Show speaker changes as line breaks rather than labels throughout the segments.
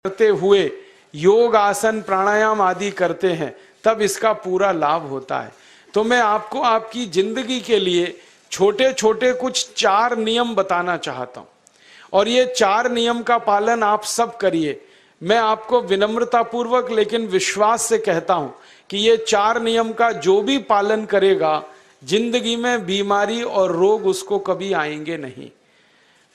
करते हुए योग आसन प्राणायाम आदि करते हैं तब इसका पूरा लाभ होता है। तो मैं आपको आपकी जिंदगी के लिए छोटे छोटे कुछ 4 नियम बताना चाहता हूं और ये 4 नियम का पालन आप सब करिए। मैं आपको विनम्रतापूर्वक लेकिन विश्वास से कहता हूं कि ये 4 नियम का जो भी पालन करेगा जिंदगी में बीमारी और रोग उसको कभी आएंगे नहीं।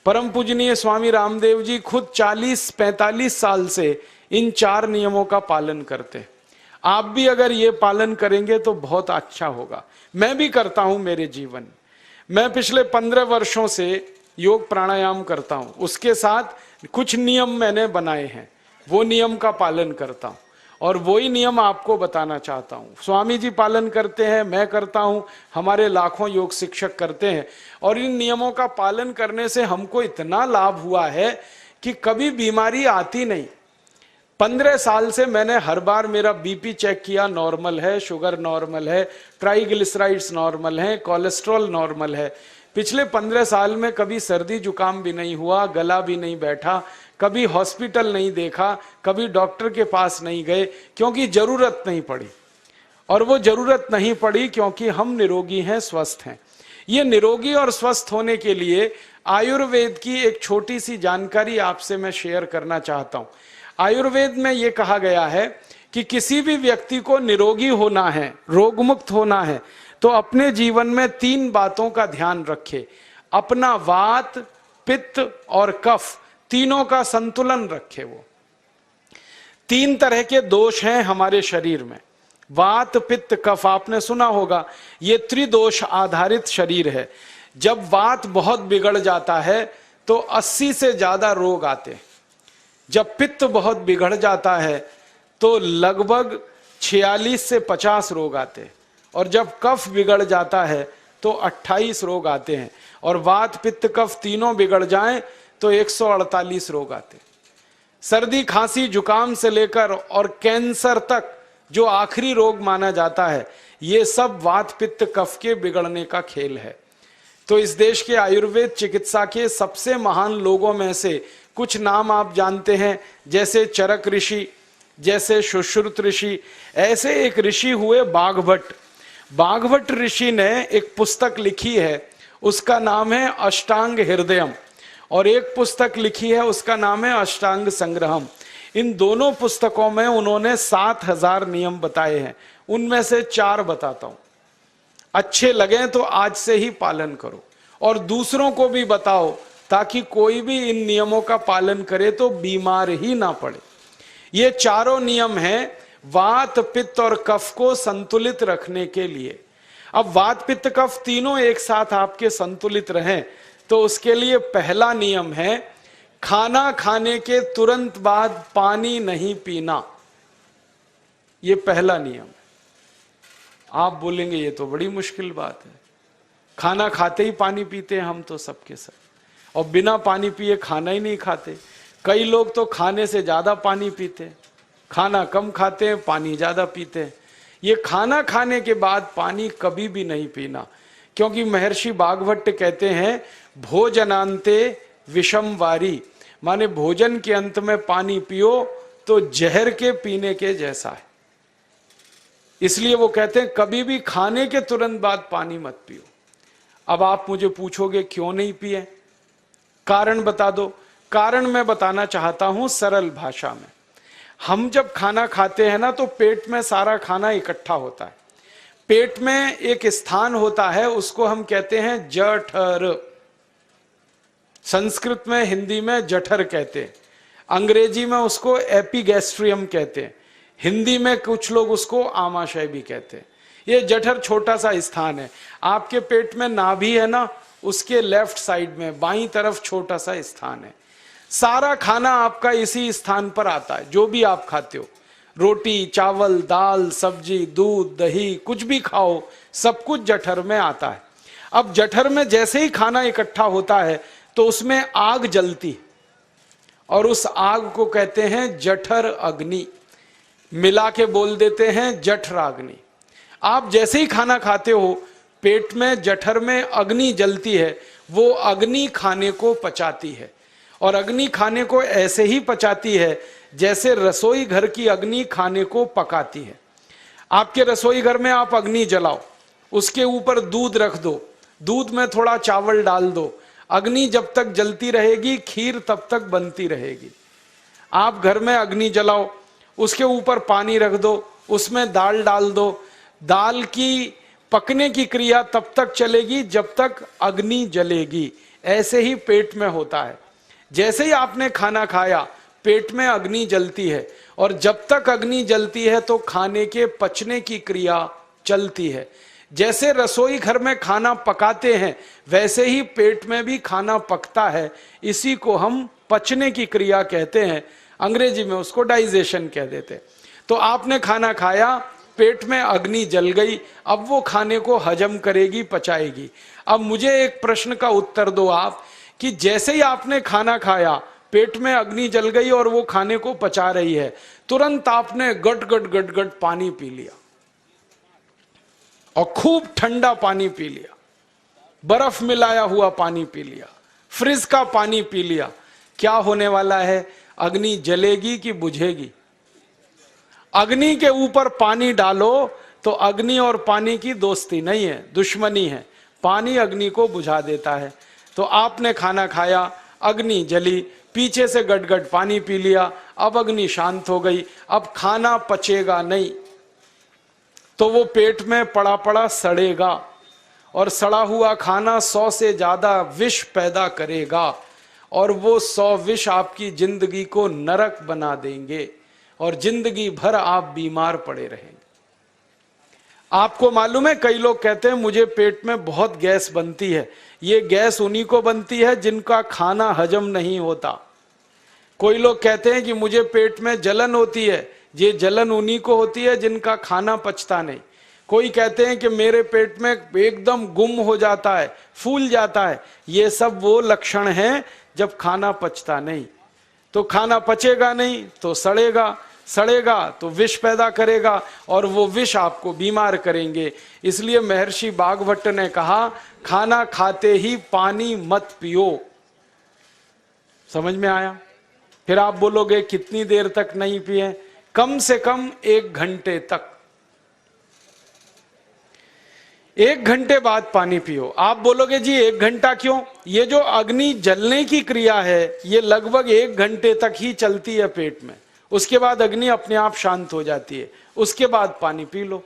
परम पूजनीय स्वामी रामदेव जी खुद 40-45 साल से इन 4 नियमों का पालन करते हैं। आप भी अगर ये पालन करेंगे तो बहुत अच्छा होगा। मैं भी करता हूं मेरे जीवन में। मैं पिछले 15 वर्षों से योग प्राणायाम करता हूं, उसके साथ कुछ नियम मैंने बनाए हैं, वो नियम का पालन करता हूं और वही नियम आपको बताना चाहता हूं। स्वामी जी पालन करते हैं, मैं करता हूं, हमारे लाखों योग शिक्षक करते हैं और इन नियमों का पालन करने से हमको इतना लाभ हुआ है कि कभी बीमारी आती नहीं। 15 साल से मैंने हर बार मेरा बीपी चेक किया, नॉर्मल है, शुगर नॉर्मल है, ट्राइग्लिसराइड्स नॉर्मल है, कोलेस्ट्रॉल नॉर्मल है। पिछले 15 साल में कभी सर्दी जुकाम भी नहीं हुआ, गला भी नहीं बैठा, कभी हॉस्पिटल नहीं देखा, कभी डॉक्टर के पास नहीं गए, क्योंकि जरूरत नहीं पड़ी। और वो जरूरत नहीं पड़ी क्योंकि हम निरोगी हैं, स्वस्थ हैं। ये निरोगी और स्वस्थ होने के लिए आयुर्वेद की एक छोटी सी जानकारी आपसे मैं शेयर करना चाहता हूं। आयुर्वेद में यह कहा गया है कि किसी भी व्यक्ति को निरोगी होना है, रोग मुक्त होना है, तो अपने जीवन में 3 बातों का ध्यान रखे। अपना वात, पित्त और कफ तीनों का संतुलन रखे। वो 3 तरह के दोष हैं हमारे शरीर में, वात, पित्त, कफ। आपने सुना होगा ये त्रिदोष आधारित शरीर है। जब वात बहुत बिगड़ जाता है तो 80 से ज्यादा रोग आते हैं। जब पित्त बहुत बिगड़ जाता है तो लगभग 46 से 50 रोग आते हैं और जब कफ बिगड़ जाता है तो 28 रोग आते हैं और वात, पित्त, कफ तीनों बिगड़ जाएं तो 148 रोग आते हैं। सर्दी, खांसी, जुकाम से लेकर और कैंसर तक जो आखिरी रोग माना जाता है, ये सब वात, पित्त, कफ के बिगड़ने का खेल है। तो इस देश के आयुर्वेद चिकित्सा के सबसे महान लोगों में से कुछ नाम आप जानते हैं, जैसे चरक ऋषि, जैसे सुश्रुत ऋषि। ऐसे एक ऋषि हुए बाघभट्ट। बाघभट्ट ऋषि ने एक पुस्तक लिखी है, उसका नाम है अष्टांग हृदयम, और एक पुस्तक लिखी है उसका नाम है अष्टांग संग्रहम। इन दोनों पुस्तकों में उन्होंने 7000 नियम बताए हैं। उनमें से 4 बताता हूं, अच्छे लगे तो आज से ही पालन करो और दूसरों को भी बताओ ताकि कोई भी इन नियमों का पालन करे तो बीमार ही ना पड़े। ये चारों नियम हैं वात, पित्त और कफ को संतुलित रखने के लिए। अब वात, पित्त, कफ तीनों एक साथ आपके संतुलित रहें तो उसके लिए पहला नियम है खाना खाने के तुरंत बाद पानी नहीं पीना। ये पहला नियम है। आप बोलेंगे ये तो बड़ी मुश्किल बात है, खाना खाते ही पानी पीते हैं हम तो सबके सब, और बिना पानी पिए खाना ही नहीं खाते। कई लोग तो खाने से ज्यादा पानी पीते हैं, खाना कम खाते हैं, पानी ज्यादा पीते हैं। ये खाना खाने के बाद पानी कभी भी नहीं पीना, क्योंकि महर्षि बाघभट्ट कहते हैं भोजनांते विषम वारी, माने भोजन के अंत में पानी पियो तो जहर के पीने के जैसा है। इसलिए वो कहते हैं कभी भी खाने के तुरंत बाद पानी मत पियो। अब आप मुझे पूछोगे क्यों नहीं पिए, कारण बता दो। कारण मैं बताना चाहता हूं सरल भाषा में। हम जब खाना खाते हैं ना तो पेट में सारा खाना इकट्ठा होता है। पेट में एक स्थान होता है, उसको हम कहते हैं जठर। संस्कृत में, हिंदी में जठर कहते हैं, अंग्रेजी में उसको एपिगैस्ट्रियम कहते हैं, हिंदी में कुछ लोग उसको आमाशय भी कहते हैं। ये जठर छोटा सा स्थान है। आपके पेट में नाभि है ना, उसके लेफ्ट साइड में बाईं तरफ छोटा सा स्थान है। सारा खाना आपका इसी स्थान पर आता है। जो भी आप खाते हो, रोटी, चावल, दाल, सब्जी, दूध, दही, कुछ भी खाओ, सब कुछ जठर में आता है। अब जठर में जैसे ही खाना इकट्ठा होता है तो उसमें आग जलती और उस आग को कहते हैं जठर अग्नि। मिला के बोल देते हैं जठराग्नि। आप जैसे ही खाना खाते हो पेट में, जठर में अग्नि जलती है, वो अग्नि खाने को पचाती है और अग्नि खाने को ऐसे ही पचाती है जैसे रसोई घर की अग्नि खाने को पकाती है। आपके रसोई घर में आप अग्नि जलाओ, उसके ऊपर दूध रख दो, दूध में थोड़ा चावल डाल दो, अग्नि जब तक जलती रहेगी खीर तब तक बनती रहेगी। आप घर में अग्नि जलाओ, उसके ऊपर पानी रख दो, उसमें दाल डाल दो, दाल की पकने की क्रिया तब तक चलेगी जब तक अग्नि जलेगी। ऐसे ही पेट में होता है, जैसे ही आपने खाना खाया पेट में अग्नि जलती है, और जब तक अग्नि जलती है तो खाने के पचने की क्रिया चलती है। जैसे रसोई घर में खाना पकाते हैं वैसे ही पेट में भी खाना पकता है, इसी को हम पचने की क्रिया कहते हैं, अंग्रेजी में उसको डाइजेशन कह देते हैं। तो आपने खाना खाया, पेट में अग्नि जल गई, अब वो खाने को हजम करेगी, पचाएगी। अब मुझे एक प्रश्न का उत्तर दो आप, कि जैसे ही आपने खाना खाया पेट में अग्नि जल गई और वो खाने को पचा रही है, तुरंत आपने गट गट गट गट पानी पी लिया, और खूब ठंडा पानी पी लिया, बर्फ मिलाया हुआ पानी पी लिया, फ्रिज का पानी पी लिया। क्या होने वाला है? अग्नि जलेगी कि बुझेगी? अग्नि के ऊपर पानी डालो तो अग्नि और पानी की दोस्ती नहीं है, दुश्मनी है। पानी अग्नि को बुझा देता है। तो आपने खाना खाया, अग्नि जली, पीछे से गटगट पानी पी लिया, अब अग्नि शांत हो गई, अब खाना पचेगा नहीं, तो वो पेट में पड़ा पड़ा सड़ेगा, और सड़ा हुआ खाना 100 से ज्यादा विष पैदा करेगा, और वो 100 विष आपकी जिंदगी को नरक बना देंगे, और जिंदगी भर आप बीमार पड़े रहेंगे। आपको मालूम है, कई लोग कहते हैं मुझे पेट में बहुत गैस बनती है। ये गैस उन्हीं को बनती है जिनका खाना हजम नहीं होता। कोई लोग कहते हैं कि मुझे पेट में जलन होती है, ये जलन उन्हीं को होती है जिनका खाना पचता नहीं। कोई कहते हैं कि मेरे पेट में एकदम गुम हो जाता है, फूल जाता है, ये सब वो लक्षण हैं जब खाना पचता नहीं। तो खाना पचेगा नहीं तो सड़ेगा, सड़ेगा तो विष पैदा करेगा, और वो विष आपको बीमार करेंगे। इसलिए महर्षि भागवत ने कहा, खाना खाते ही पानी मत पियो। समझ में आया? फिर आप बोलोगे कितनी देर तक नहीं पिए? कम से कम 1 घंटे तक। 1 घंटे बाद पानी पियो। आप बोलोगे जी 1 घंटा क्यों? ये जो अग्नि जलने की क्रिया है ये लगभग 1 घंटे तक ही चलती है पेट में, उसके बाद अग्नि अपने आप शांत हो जाती है, उसके बाद पानी पी लो।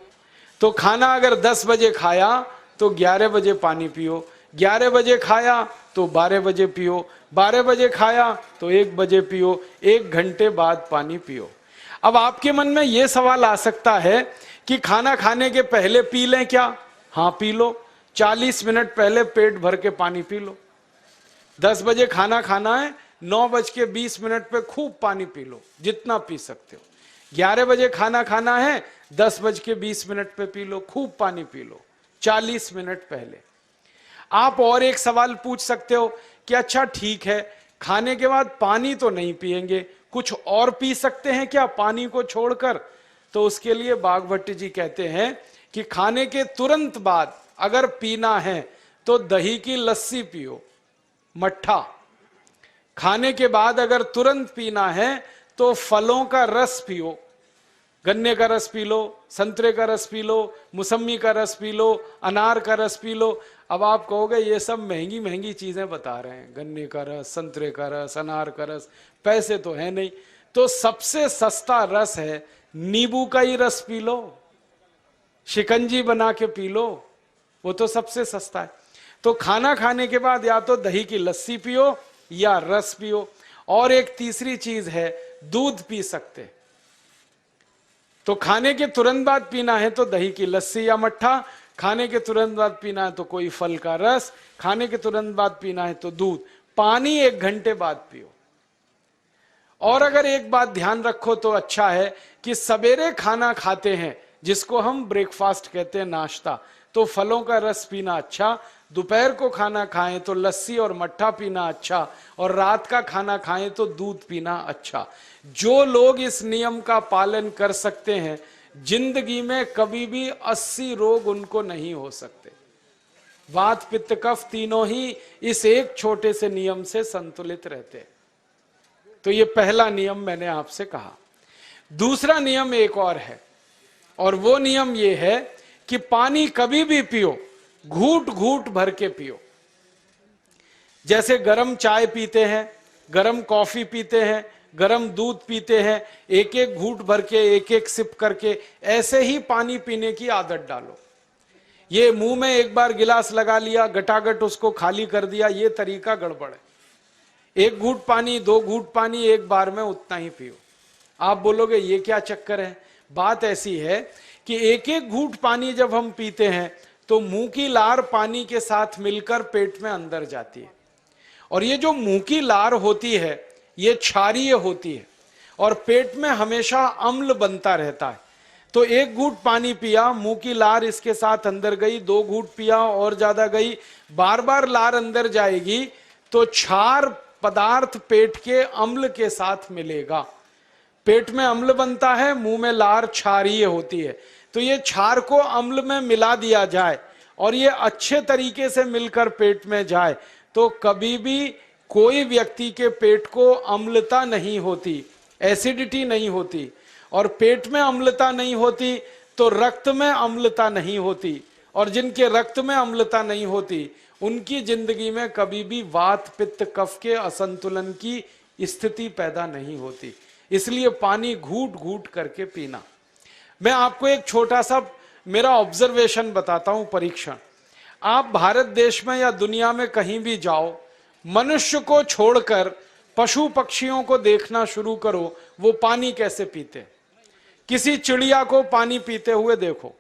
तो खाना अगर 10 बजे खाया तो 11 बजे पानी पियो, 11 बजे खाया तो 12 बजे पियो, 12 बजे खाया तो 1 बजे पियो, 1 घंटे बाद पानी पियो। अब आपके मन में यह सवाल आ सकता है कि खाना खाने के पहले पी लें क्या? हाँ पी लो, 40 मिनट पहले पेट भर के पानी पी लो। 10 बजे खाना खाना है, 9:20 पे खूब पानी पी लो, जितना पी सकते हो। 11 बजे खाना खाना है, 10:20 पे पी लो, खूब पानी पी लो, 40 मिनट पहले। आप और एक सवाल पूछ सकते हो कि अच्छा ठीक है, खाने के बाद पानी तो नहीं पिएंगे, कुछ और पी सकते हैं क्या पानी को छोड़कर? तो उसके लिए भागवत जी कहते हैं कि खाने के तुरंत बाद अगर पीना है तो दही की लस्सी पियो, मट्ठा। खाने के बाद अगर तुरंत पीना है तो फलों का रस पियो, गन्ने का रस पी लो, संतरे का रस पी लो, मौसमी का रस पी लो, अनार का रस पी लो। अब आप कहोगे ये सब महंगी महंगी चीजें बता रहे हैं, गन्ने का रस, संतरे का रस, अनार का रस, पैसे तो है नहीं। तो सबसे सस्ता रस है नींबू का ही रस पी लो, शिकंजी बना के पी लो, वो तो सबसे सस्ता है। तो खाना खाने के बाद या तो दही की लस्सी पियो या रस पियो। और एक तीसरी चीज है, दूध पी सकते। तो खाने के तुरंत बाद पीना है तो दही की लस्सी या मट्ठा, खाने के तुरंत बाद पीना है तो कोई फल का रस, खाने के तुरंत बाद पीना है तो दूध। पानी 1 घंटे बाद पियो। और अगर एक बात ध्यान रखो तो अच्छा है कि सवेरे खाना खाते हैं जिसको हम ब्रेकफास्ट कहते हैं, नाश्ता, तो फलों का रस पीना अच्छा, दोपहर को खाना खाएं तो लस्सी और मट्ठा पीना अच्छा, और रात का खाना खाएं तो दूध पीना अच्छा। जो लोग इस नियम का पालन कर सकते हैं जिंदगी में कभी भी 80 रोग उनको नहीं हो सकते। वात पित्त कफ तीनों ही इस एक छोटे से नियम से संतुलित रहते हैं। तो ये पहला नियम मैंने आपसे कहा। दूसरा नियम एक और है, और वो नियम ये है कि पानी कभी भी पियो, घूट घूट भर के पियो। जैसे गरम चाय पीते हैं, गरम कॉफी पीते हैं, गरम दूध पीते हैं, एक एक घूट भर के, एक एक सिप करके, ऐसे ही पानी पीने की आदत डालो। ये मुंह में एक बार गिलास लगा लिया, गटागट उसको खाली कर दिया, ये तरीका गड़बड़ है। एक घूट पानी, दो घूट पानी एक बार में उतना ही पियो। आप बोलोगे ये क्या चक्कर है? बात ऐसी है कि एक एक घूट पानी जब हम पीते हैं तो मुंह की लार पानी के साथ मिलकर पेट में अंदर जाती है, और ये जो मुंह की लार होती है ये क्षारीय होती है, और पेट में हमेशा अम्ल बनता रहता है। तो एक घूट पानी पिया, मुंह की लार इसके साथ अंदर गई, दो घूट पिया और ज्यादा गई, बार बार लार अंदर जाएगी तो क्षार पदार्थ पेट के अम्ल के साथ मिलेगा। पेट में अम्ल बनता है, मुंह में लार क्षारीय होती है। तो ये क्षार को अम्ल में मिला दिया जाए और ये अच्छे तरीके से मिलकर पेट में जाए तो कभी भी कोई व्यक्ति के पेट को अम्लता नहीं होती, एसिडिटी नहीं होती। और पेट में अम्लता नहीं होती तो रक्त में अम्लता नहीं होती, और जिनके रक्त में अम्लता नहीं होती उनकी जिंदगी में कभी भी वात पित्त कफ के असंतुलन की स्थिति पैदा नहीं होती। इसलिए पानी घूट घूट करके पीना। मैं आपको एक छोटा सा मेरा ऑब्जर्वेशन बताता हूं, परीक्षण। आप भारत देश में या दुनिया में कहीं भी जाओ, मनुष्य को छोड़कर पशु पक्षियों को देखना शुरू करो, वो पानी कैसे पीते। किसी चिड़िया को पानी पीते हुए देखो,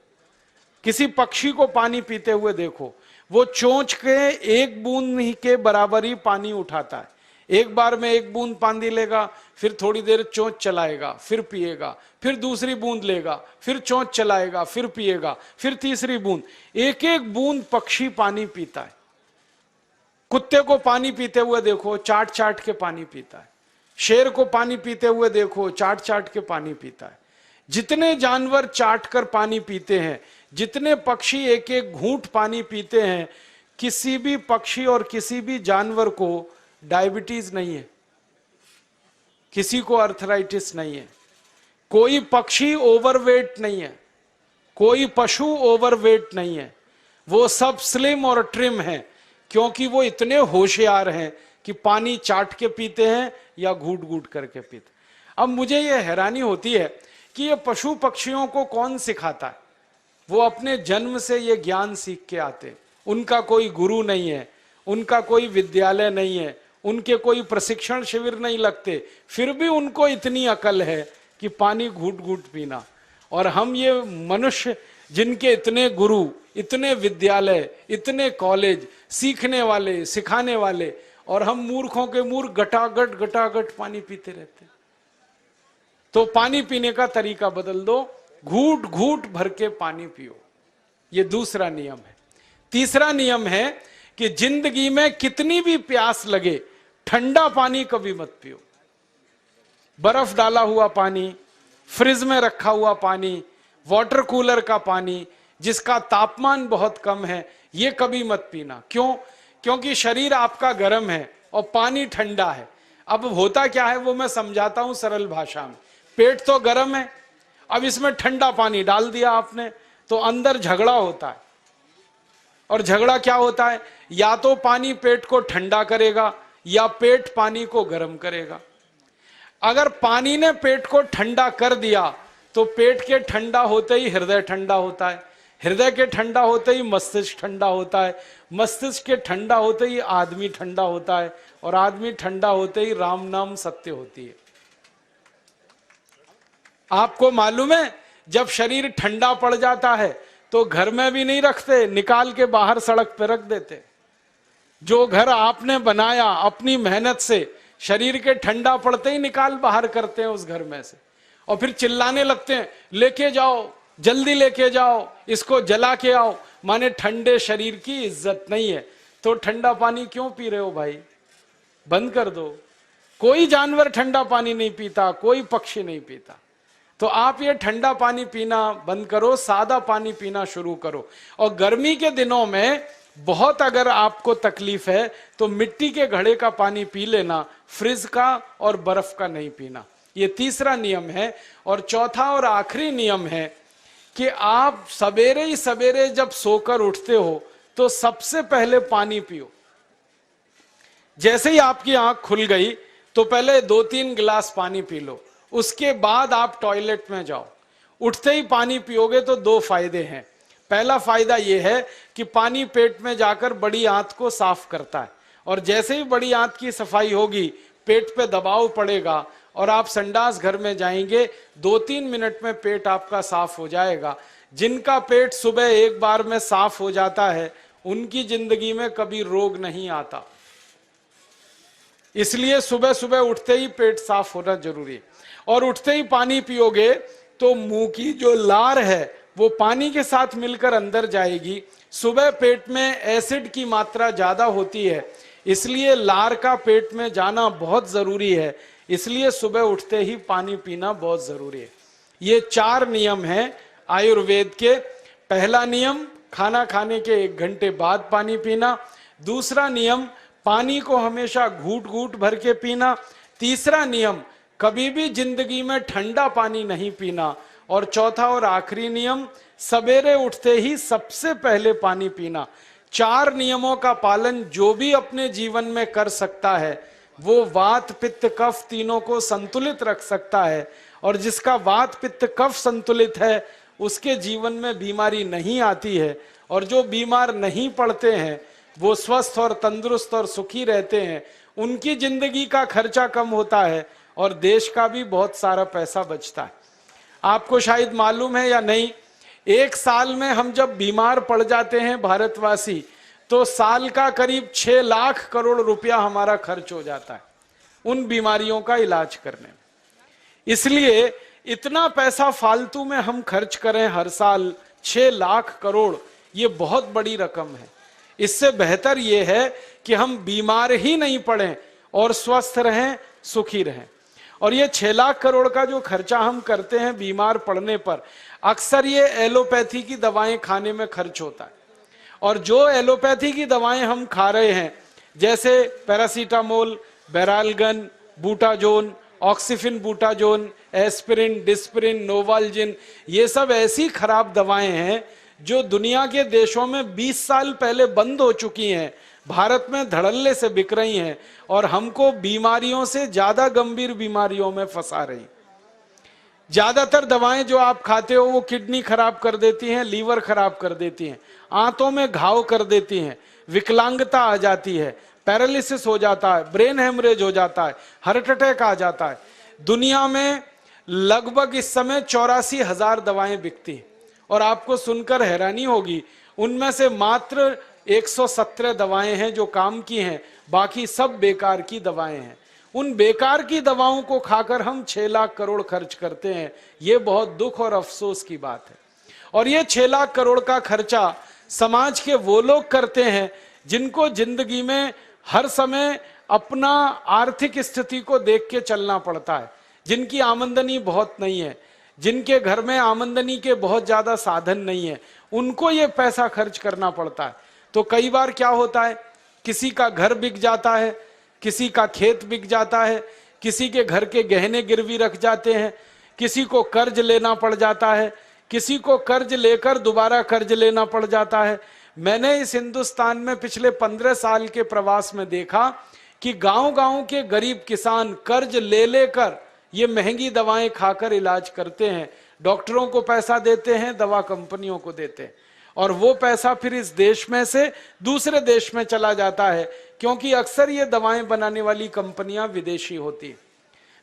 किसी पक्षी को पानी पीते हुए देखो, वो चोंच के एक बूंद ही के बराबर ही पानी उठाता है। एक बार में एक बूंद पानी लेगा, फिर थोड़ी देर चोंच चलाएगा, फिर पिएगा, फिर दूसरी बूंद लेगा, फिर चोंच चलाएगा, फिर पिएगा, फिर तीसरी बूंद। एक एक बूंद पक्षी पानी पीता है। कुत्ते को पानी पीते हुए देखो, चाट चाट के पानी पीता है। शेर को पानी पीते हुए देखो, चाट चाट के पानी पीता है। जितने जानवर चाट कर पानी पीते हैं, जितने पक्षी एक एक घूंट पानी पीते हैं, किसी भी पक्षी और किसी भी जानवर को डायबिटीज नहीं है, किसी को अर्थराइटिस नहीं है, कोई पक्षी ओवरवेट नहीं है, कोई पशु ओवरवेट नहीं है। वो सब स्लिम और ट्रिम हैं, क्योंकि वो इतने होशियार हैं कि पानी चाट के पीते हैं या घूट घूट करके पीते। अब मुझे ये हैरानी होती है कि ये पशु पक्षियों को कौन सिखाता है? वो अपने जन्म से ये ज्ञान सीख के आते। उनका कोई गुरु नहीं है, उनका कोई विद्यालय नहीं है, उनके कोई प्रशिक्षण शिविर नहीं लगते, फिर भी उनको इतनी अकल है कि पानी घूट घूट पीना। और हम ये मनुष्य जिनके इतने गुरु, इतने विद्यालय, इतने कॉलेज, सीखने वाले, सिखाने वाले, और हम मूर्खों के मूर्ख गटागट गटागट पानी पीते रहते। तो पानी पीने का तरीका बदल दो, घूट घूट भर के पानी पियो। ये दूसरा नियम है। तीसरा नियम है कि जिंदगी में कितनी भी प्यास लगे, ठंडा पानी कभी मत पियो। बर्फ डाला हुआ पानी, फ्रिज में रखा हुआ पानी, वाटर कूलर का पानी जिसका तापमान बहुत कम है, ये कभी मत पीना। क्यों? क्योंकि शरीर आपका गर्म है और पानी ठंडा है। अब होता क्या है वो मैं समझाता हूं सरल भाषा में। पेट तो गर्म है, अब इसमें ठंडा पानी डाल दिया आपने, तो अंदर झगड़ा होता है। और झगड़ा क्या होता है? या तो पानी पेट को ठंडा करेगा या पेट पानी को गर्म करेगा। अगर पानी ने पेट को ठंडा कर दिया तो पेट के ठंडा होते ही हृदय ठंडा होता है, हृदय के ठंडा होते ही मस्तिष्क ठंडा होता है, मस्तिष्क के ठंडा होते ही आदमी ठंडा होता है, और आदमी ठंडा होते ही राम नाम सत्य होती है। आपको मालूम है, जब शरीर ठंडा पड़ जाता है तो घर में भी नहीं रखते, निकाल के बाहर सड़क पर रख देते। जो घर आपने बनाया अपनी मेहनत से, शरीर के ठंडा पड़ते ही निकाल बाहर करते हैं उस घर में से, और फिर चिल्लाने लगते हैं, लेके जाओ, जल्दी लेके जाओ, इसको जला के आओ। माने ठंडे शरीर की इज्जत नहीं है। तो ठंडा पानी क्यों पी रहे हो भाई? बंद कर दो। कोई जानवर ठंडा पानी नहीं पीता, कोई पक्षी नहीं पीता। तो आप ये ठंडा पानी पीना बंद करो, सादा पानी पीना शुरू करो। और गर्मी के दिनों में बहुत अगर आपको तकलीफ है तो मिट्टी के घड़े का पानी पी लेना, फ्रिज का और बर्फ का नहीं पीना। ये तीसरा नियम है। और चौथा और आखिरी नियम है कि आप सवेरे ही सवेरे जब सोकर उठते हो तो सबसे पहले पानी पियो। जैसे ही आपकी आंख खुल गई तो पहले 2-3 गिलास पानी पी लो, उसके बाद आप टॉयलेट में जाओ। उठते ही पानी पियोगे तो 2 फायदे हैं। पहला फायदा यह है कि पानी पेट में जाकर बड़ी आंत को साफ करता है, और जैसे ही बड़ी आंत की सफाई होगी पेट पे दबाव पड़ेगा और आप संडास घर में जाएंगे, 2-3 मिनट में पेट आपका साफ हो जाएगा। जिनका पेट सुबह एक बार में साफ हो जाता है उनकी जिंदगी में कभी रोग नहीं आता। इसलिए सुबह सुबह उठते ही पेट साफ होना जरूरी है। और उठते ही पानी पियोगे तो मुंह की जो लार है वो पानी के साथ मिलकर अंदर जाएगी। सुबह पेट में एसिड की मात्रा ज्यादा होती है, इसलिए लार का पेट में जाना बहुत जरूरी है। इसलिए सुबह उठते ही पानी पीना बहुत जरूरी है। ये 4 नियम हैं आयुर्वेद के। पहला नियम, खाना खाने के 1 घंटे बाद पानी पीना। दूसरा नियम, पानी को हमेशा घूट घूट भर के पीना। तीसरा नियम, कभी भी जिंदगी में ठंडा पानी नहीं पीना। और चौथा और आखिरी नियम, सवेरे उठते ही सबसे पहले पानी पीना। 4 नियमों का पालन जो भी अपने जीवन में कर सकता है वो वात पित्त कफ तीनों को संतुलित रख सकता है। और जिसका वात पित्त कफ संतुलित है उसके जीवन में बीमारी नहीं आती है। और जो बीमार नहीं पड़ते हैं वो स्वस्थ और तंदुरुस्त और सुखी रहते हैं। उनकी जिंदगी का खर्चा कम होता है और देश का भी बहुत सारा पैसा बचता है। आपको शायद मालूम है या नहीं, 1 साल में हम जब बीमार पड़ जाते हैं भारतवासी तो साल का करीब 6 लाख करोड़ रुपया हमारा खर्च हो जाता है उन बीमारियों का इलाज करने में। इसलिए इतना पैसा फालतू में हम खर्च करें हर साल 6 लाख करोड़, ये बहुत बड़ी रकम है। इससे बेहतर यह है कि हम बीमार ही नहीं पड़ें और स्वस्थ रहें, सुखी रहें। और ये 6 लाख करोड़ का जो खर्चा हम करते हैं बीमार पड़ने पर, अक्सर ये एलोपैथी की दवाएं खाने में खर्च होता है। और जो एलोपैथी की दवाएं हम खा रहे हैं जैसे paracetamol, Baralgan, Butazone, Oxyphen Butazone, aspirin, Disprin, Novalgin, ये सब ऐसी खराब दवाएं हैं जो दुनिया के देशों में 20 साल पहले बंद हो चुकी हैं, भारत में धड़ल्ले से बिक रही हैं और हमको बीमारियों से ज्यादा गंभीर बीमारियों में फंसा रही। ज्यादातर दवाएं जो आप खाते हो वो किडनी खराब कर देती हैं, लीवर खराब कर देती हैं, आंतों में घाव कर देती हैं, विकलांगता आ जाती है, पैरालिसिस हो जाता है, ब्रेन हेमरेज हो जाता है, हार्ट अटैक आ जाता है। दुनिया में लगभग इस समय 84,000 दवाएं बिकती हैं और आपको सुनकर हैरानी होगी उनमें से मात्र 117 दवाएं हैं जो काम की हैं, बाकी सब बेकार की दवाएं हैं। उन बेकार की दवाओं को खाकर हम 6 लाख करोड़ खर्च करते हैं। ये बहुत दुख और अफसोस की बात है। और ये 6 लाख करोड़ का खर्चा समाज के वो लोग करते हैं जिनको जिंदगी में हर समय अपना आर्थिक स्थिति को देख के चलना पड़ता है, जिनकी आमदनी बहुत नहीं है, जिनके घर में आमदनी के बहुत ज्यादा साधन नहीं है, उनको ये पैसा खर्च करना पड़ता है। तो कई बार क्या होता है, किसी का घर बिक जाता है, किसी का खेत बिक जाता है, किसी के घर के गहने गिरवी रख जाते हैं, किसी को कर्ज लेना पड़ जाता है, किसी को कर्ज लेकर दोबारा कर्ज लेना पड़ जाता है। मैंने इस हिंदुस्तान में पिछले 15 साल के प्रवास में देखा कि गांव-गांव के गरीब किसान कर्ज ले लेकर ये महंगी दवाएं खाकर इलाज करते हैं, डॉक्टरों को पैसा देते हैं, दवा कंपनियों को देते हैं, और वो पैसा फिर इस देश में से दूसरे देश में चला जाता है, क्योंकि अक्सर ये दवाएं बनाने वाली कंपनियां विदेशी होती हैं।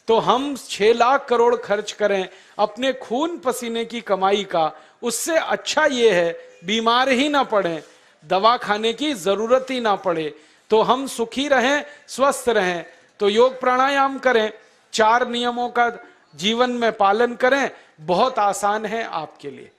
तो हम 6 लाख करोड़ खर्च करें अपने खून पसीने की कमाई का, उससे अच्छा ये है बीमार ही ना पड़े, दवा खाने की जरूरत ही ना पड़े, तो हम सुखी रहें, स्वस्थ रहें। तो योग प्राणायाम करें, 4 नियमों का जीवन में पालन करें, बहुत आसान है आपके लिए।